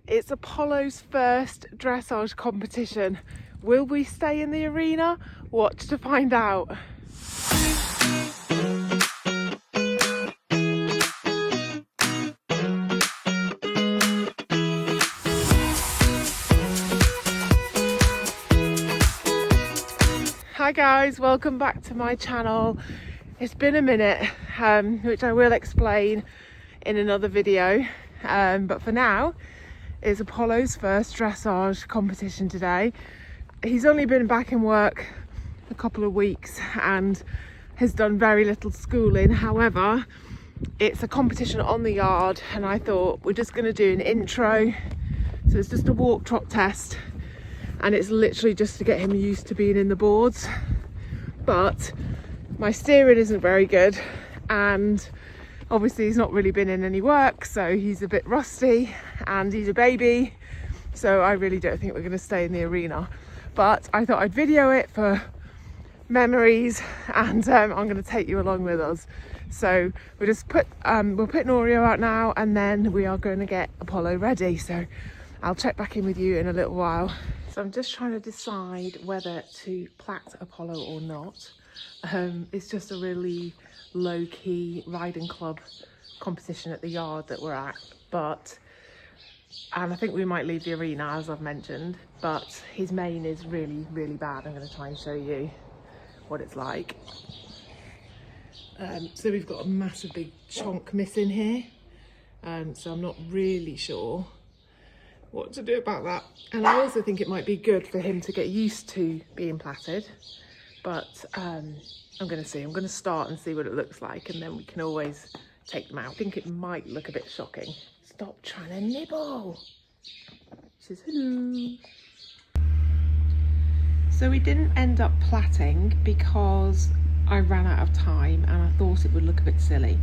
It's Apollo's first dressage competition. Will we stay in the arena? Watch to find out. Hi guys, welcome back to my channel. It's been a minute, which I will explain in another video, but for now it's Apollo's first dressage competition today. He's only been back in work a couple of weeks and has done very little schooling. However, it's a competition on the yard and I thought we're just going to do an intro, so it's just a walk trot test and it's literally just to get him used to being in the boards. But my steering isn't very good and obviously he's not really been in any work, so he's a bit rusty and he's a baby, so I really don't think we're going to stay in the arena. But I thought I'd video it for memories and I'm going to take you along with us. So we'll just put an Oreo out now and then we are going to get Apollo ready, so I'll check back in with you in a little while. So I'm just trying to decide whether to plait Apollo or not. It's just a really low-key riding club competition at the yard that we're at, and I think we might leave the arena as I've mentioned, but his mane is really, really bad. I'm going to try and show you what it's like. So we've got a massive big chunk missing here, so I'm not really sure what to do about that. And I also think it might be good for him to get used to being plaited, but I'm going to see. I'm going to start and see what it looks like and then we can always take them out. I think it might look a bit shocking. Stop trying to nibble. She says hello. So we didn't end up plaiting because I ran out of time and I thought it would look a bit silly.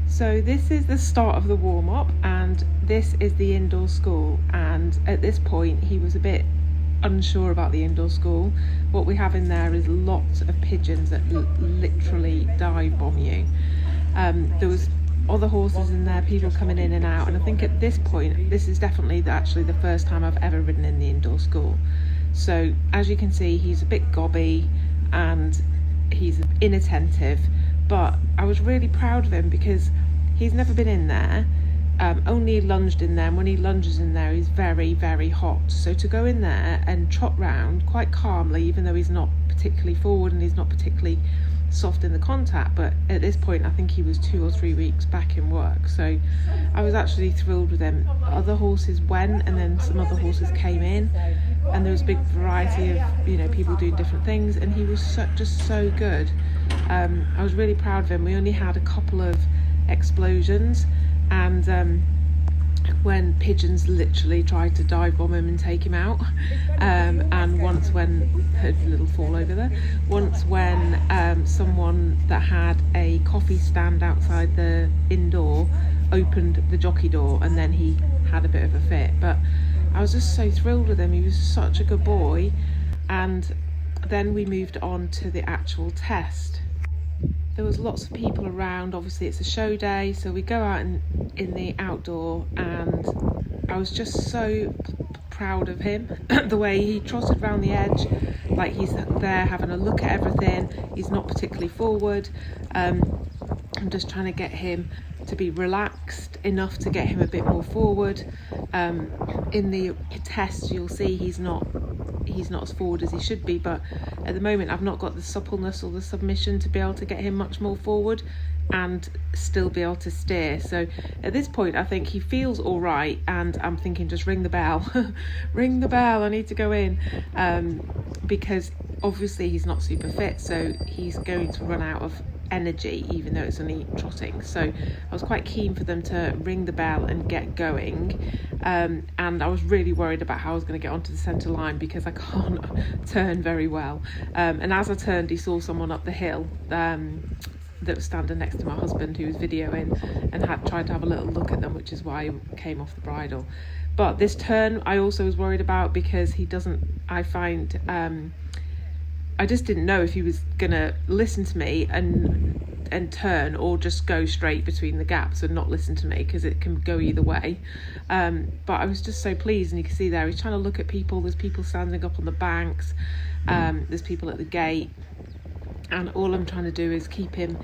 So this is the start of the warm-up and this is the indoor school, and at this point he was a bit unsure about the indoor school. What we have in there is lots of pigeons that literally dive bomb you. There was other horses in there, people coming in and out, and I think at this point this is definitely actually the first time I've ever ridden in the indoor school. So as you can see, he's a bit gobby and he's inattentive, but I was really proud of him because he's never been in there, only lunged in there, and when he lunges in there he's very, very hot. So to go in there and trot round quite calmly, even though he's not particularly forward and he's not particularly soft in the contact, but at this point I think he was 2 or 3 weeks back in work, so I was actually thrilled with him. Other horses went and then some other horses came in and there was a big variety of people doing different things, and he was just so good. I was really proud of him. We only had a couple of explosions and when pigeons literally tried to dive bomb him and take him out, and once when a little fall over there, once when someone that had a coffee stand outside the indoor opened the jockey door and then he had a bit of a fit. But I was just so thrilled with him. He was such a good boy. And then we moved on to the actual test. There was lots of people around. Obviously it's a show day, so we go out in the outdoor, and I was just so proud of him. The way he trotted around the edge, like he's there having a look at everything. He's not particularly forward. I'm just trying to get him to be relaxed enough to get him a bit more forward. In the test you'll see he's not as forward as he should be, but at the moment I've not got the suppleness or the submission to be able to get him much more forward and still be able to steer. So at this point I think he feels all right, and I'm thinking just ring the bell. Ring the bell, I need to go in, because obviously he's not super fit, so he's going to run out of energy even though it's only trotting. So I was quite keen for them to ring the bell and get going, and I was really worried about how I was going to get onto the centre line because I can't turn very well, and as I turned he saw someone up the hill that was standing next to my husband who was videoing and had tried to have a little look at them, which is why he came off the bridle. But this turn I also was worried about because he doesn't, I find I just didn't know if he was gonna listen to me and turn, or just go straight between the gaps and not listen to me, because it can go either way. But I was just so pleased, and you can see there he's trying to look at people. There's people standing up on the banks, there's people at the gate, and all I'm trying to do is keep him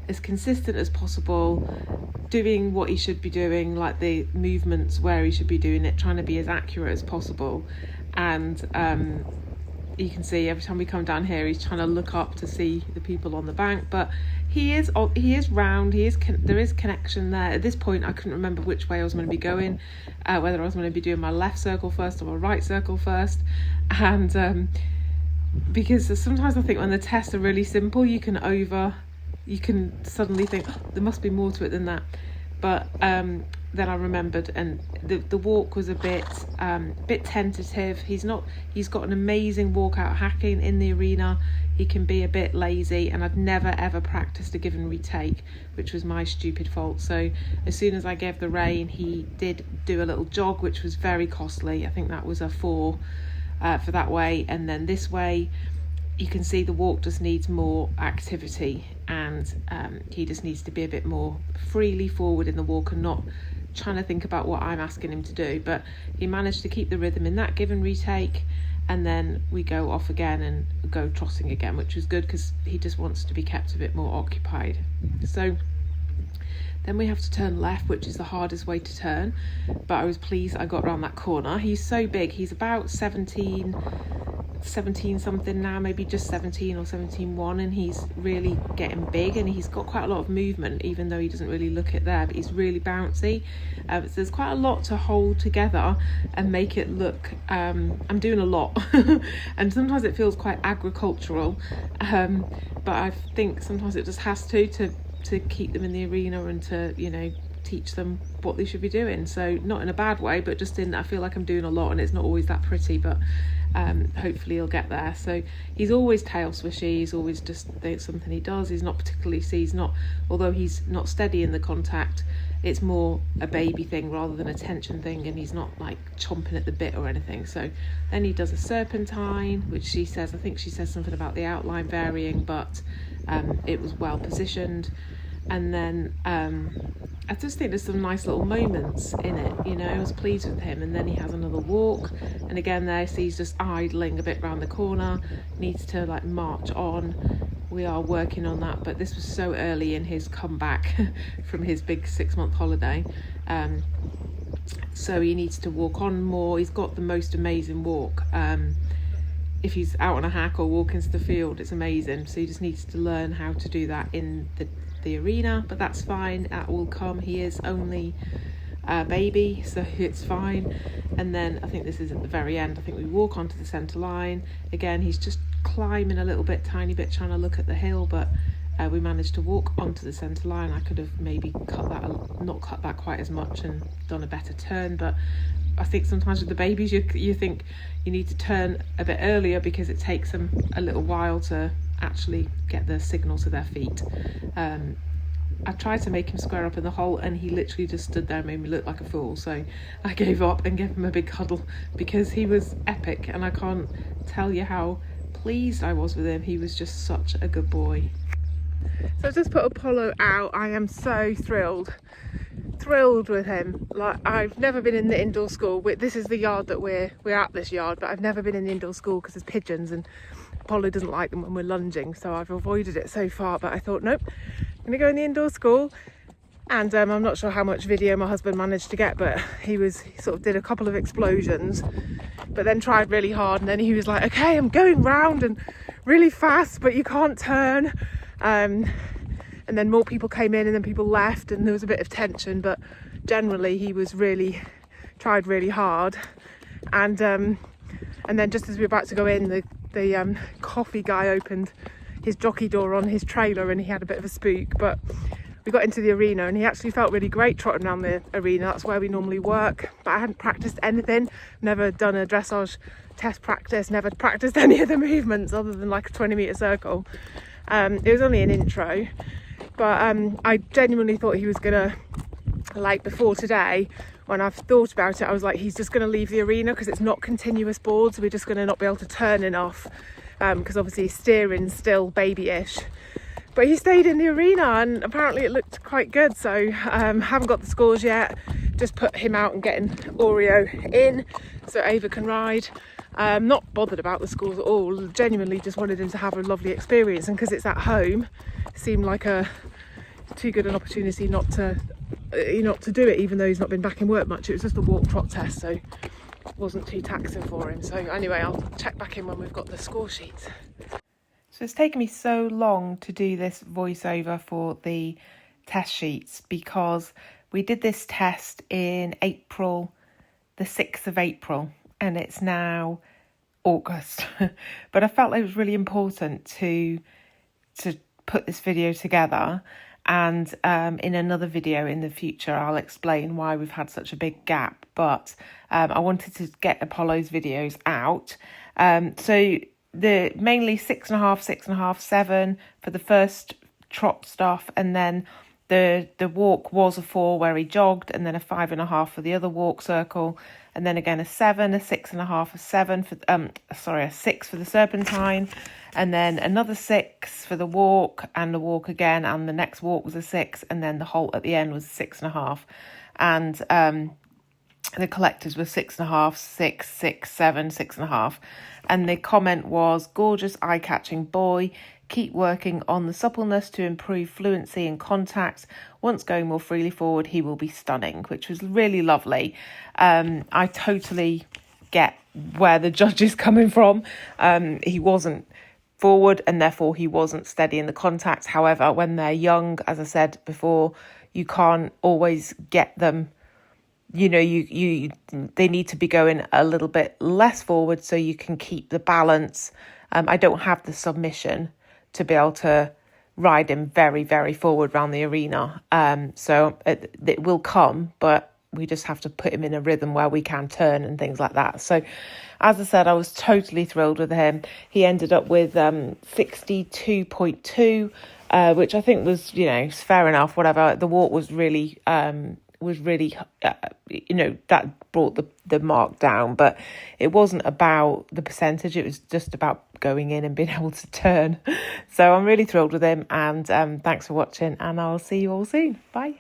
as consistent as possible, doing what he should be doing, like the movements where he should be doing it, trying to be as accurate as possible. And you can see every time we come down here he's trying to look up to see the people on the bank, but he is round, there is connection there. At this point I couldn't remember which way I was going to be going, whether I was going to be doing my left circle first or my right circle first. And because sometimes I think when the tests are really simple, you can suddenly think, oh, there must be more to it than that. But then I remembered, and the walk was a bit tentative. He's got an amazing walkout hacking in the arena. He can be a bit lazy, and I'd never ever practiced a give and retake, which was my stupid fault. So as soon as I gave the rein, he did do a little jog, which was very costly. I think that was a 4 for that way. And then this way, you can see the walk just needs more activity, and he just needs to be a bit more freely forward in the walk and not trying to think about what I'm asking him to do. But he managed to keep the rhythm in that give and retake, and then we go off again and go trotting again, which was good because he just wants to be kept a bit more occupied. So then we have to turn left, which is the hardest way to turn, but I was pleased I got around that corner. He's so big, he's about 17 something now, maybe just 17 or 17.1, and he's really getting big, and he's got quite a lot of movement, even though he doesn't really look it there, but he's really bouncy. So there's quite a lot to hold together and make it look, I'm doing a lot and sometimes it feels quite agricultural, but I think sometimes it just has to keep them in the arena and to, you know, teach them what they should be doing. So not in a bad way, but just in, I feel like I'm doing a lot and it's not always that pretty, but hopefully he'll get there. So he's always tail swishy, he's always just, it's something he does. He's not particularly, although he's not steady in the contact, it's more a baby thing rather than a tension thing, and he's not like chomping at the bit or anything. So then he does a serpentine, which I think she says something about the outline varying, but it was well positioned. And then I just think there's some nice little moments in it, you know. I was pleased with him. And then he has another walk, and again there, so he's just idling a bit round the corner, needs to like march on. We are working on that, but this was so early in his comeback from his big 6-month holiday, so he needs to walk on more. He's got the most amazing walk. If he's out on a hack or walking into the field, it's amazing. So he just needs to learn how to do that in the arena, but that's fine, that will come. He is only a baby, so it's fine. And then I think this is at the very end, I think we walk onto the centre line. Again, he's just climbing a little bit, tiny bit, trying to look at the hill, but we managed to walk onto the centre line. I could have maybe not cut that quite as much and done a better turn, but I think sometimes with the babies you think you need to turn a bit earlier because it takes them a little while to actually get the signal to their feet. I tried to make him square up in the hole, and he literally just stood there and made me look like a fool, so I gave up and gave him a big cuddle because he was epic, and I can't tell you how pleased I was with him. He was just such a good boy. So I've just put Apollo out. I am so thrilled with him. Like, I've never been in the indoor school. This is the yard that we're at, this yard, but I've never been in the indoor school because there's pigeons and Apollo doesn't like them when we're lunging, so I've avoided it so far. But I thought, nope, I'm gonna go in the indoor school. And I'm not sure how much video my husband managed to get, but he sort of did a couple of explosions, but then tried really hard, and then he was like, okay, I'm going round and really fast, but you can't turn. And then more people came in and then people left, and there was a bit of tension, but generally he was tried really hard. And then just as we were about to go in, the coffee guy opened his jockey door on his trailer, and he had a bit of a spook, but we got into the arena and he actually felt really great trotting around the arena. That's where we normally work, but I hadn't practiced anything, never done a dressage test practice, never practiced any of the movements other than like a 20-metre circle. It was only an intro, but I genuinely thought he was gonna, like before today, when I've thought about it, I was like, he's just gonna leave the arena because it's not continuous boards, so we're just gonna not be able to turn enough. because obviously steering's still babyish. But he stayed in the arena and apparently it looked quite good. So haven't got the scores yet. Just put him out and getting Oreo in so Ava can ride. Not bothered about the scores at all. Genuinely just wanted him to have a lovely experience. And because it's at home, it seemed like too good an opportunity not to do it, even though he's not been back in work much. It was just a walk trot test, so it wasn't too taxing for him. So anyway, I'll check back in when we've got the score sheets. So it's taken me so long to do this voiceover for the test sheets because we did this test in April, the 6th of April, and it's now August. But I felt like it was really important to put this video together, and in another video in the future I'll explain why we've had such a big gap. But I wanted to get Apollo's videos out. So the mainly 6.5, 7 for the first trot stuff, and then the walk was a 4 where he jogged, and then a 5.5 for the other walk circle, and then again a 7, a 6.5, a 7 for a 6 for the serpentine, and then another 6 for the walk, and the walk again, and the next walk was a 6, and then the halt at the end was a 6.5, and the collectors were 6.5, 6, 6, 7, 6.5. And the comment was, gorgeous, eye-catching boy. Keep working on the suppleness to improve fluency and contact. Once going more freely forward, he will be stunning, which was really lovely. I totally get where the judge is coming from. He wasn't forward and therefore he wasn't steady in the contact. However, when they're young, as I said before, you can't always get them. You know, they need to be going a little bit less forward so you can keep the balance. I don't have the submission to be able to ride him very, very forward around the arena. So it will come, but we just have to put him in a rhythm where we can turn and things like that. So as I said, I was totally thrilled with him. He ended up with 62.2, which I think was, fair enough, whatever. The walk was really... that brought the mark down, but it wasn't about the percentage. It was just about going in and being able to turn. So I'm really thrilled with him, and thanks for watching, and I'll see you all soon. Bye.